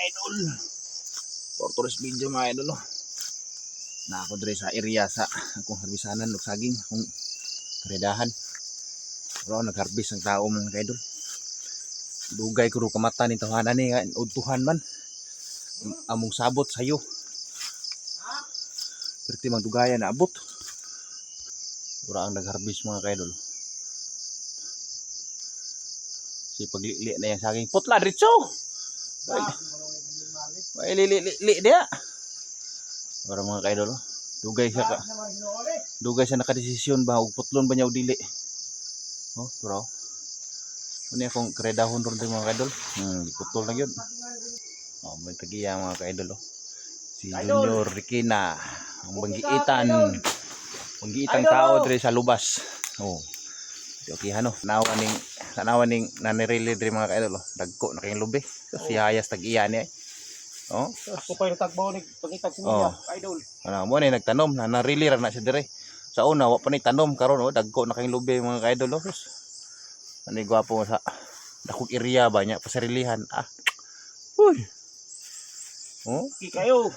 idol. For tourist video mga idol. Na ako dire sa area sa akong harbisanan ug saging akong karedahan. Pero nagharbis ang tao mga idol. Dugay ko ro kamata ni tahanan ni udtuhan man. Among sabot sayo. Perti mang dugayan na abot. Ura ang nagharbis mga kaidol. Si paglili na yung saging putla diretso. Ay li dia. Ura mga kaidol. Dugay siya nakadesisyon ba ug putlon ba niya o dili. Oh, bro. Ano akong kredahon ron mga kaidol. Putol lang yun. Oh, may tagiya mga kaidol. Si Junior Rikina, ang banggiitang tao dire sa lubas. Oh. Okay hano, tanawan ning nanirili dire mga kaidol. Dagko na kayong lubi. Si hayas tag-iya ni. Oh. Ako pa yung tagbaw ni pangitag similya, idol. Ano mo ni nagtanom na narili ra na siya dire. Sa una wa pa ni tanom karon dagko na kayong lubi mga kaidol. Ani gwapo sa dakog area ba nya pasarilihan. Uy. Oh, Kayo.